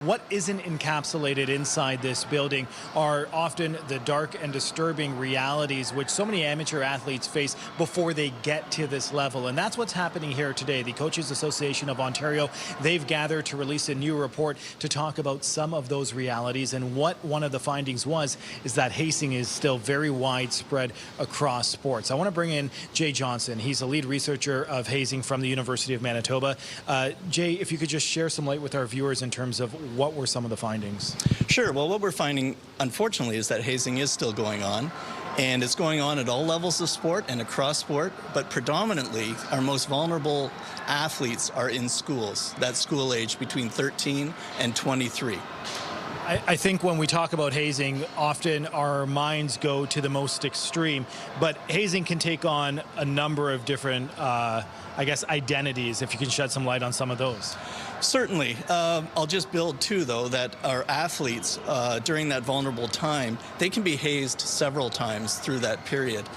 What isn't encapsulated inside this building are often the dark and disturbing realities which so many amateur athletes face before they get to this level. And that's what's happening here today. The Coaches Association of Ontario, they've gathered to release a new report to talk about some of those realities. And what one of the findings was is that hazing is still very widespread across sports. I want to bring in Jay Johnson. He's a lead researcher of hazing from the University of Manitoba. Jay, if you could just share some light with our viewers in terms of what were some of the findings? Sure. Well, what we're finding, unfortunately, is that hazing is still going on. And it's going on at all levels of sport and across sport, but predominantly our most vulnerable athletes are in schools, that school age between 13 and 23. I think when we talk about hazing, often our minds go to the most extreme, but hazing can take on a number of different, identities, if you can shed some light on some of those. Certainly. I'll just build too, though, that our athletes, during that vulnerable time, they can be hazed several times through that period,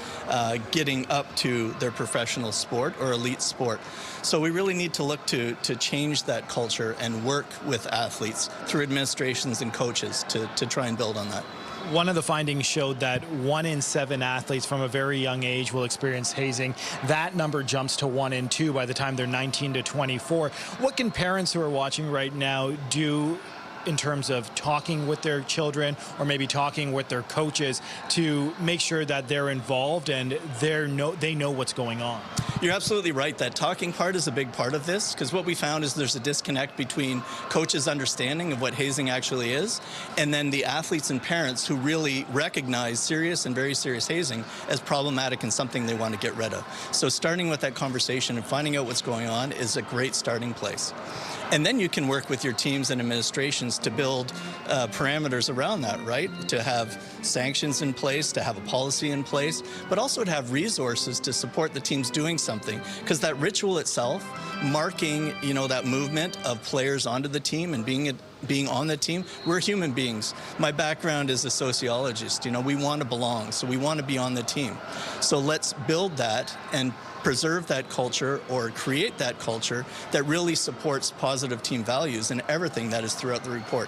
getting up to their professional sport or elite sport. So we really need to look to change that culture and work with athletes through administrations and coaches to try and build on that. One of the findings showed that 1 in 7 athletes from a very young age will experience hazing. That number jumps to 1 in 2 by the time they're 19 to 24. What can parents who are watching right now do in terms of talking with their children or maybe talking with their coaches to make sure that they're involved and they know what's going on? You're absolutely right. That talking part is a big part of this, because what we found is there's a disconnect between coaches' understanding of what hazing actually is and then the athletes and parents who really recognize serious and very serious hazing as problematic and something they want to get rid of. So starting with that conversation and finding out what's going on is a great starting place. And then you can work with your teams and administrations to build parameters around that, right? To have sanctions in place, to have a policy in place, but also to have resources to support the teams doing something. Because that ritual itself, marking, that movement of players onto the team and being on the team, we're human beings. My background is a sociologist. We want to belong, so we want to be on the team. So let's build that and preserve that culture or create that culture that really supports positive team values and everything that is throughout the report.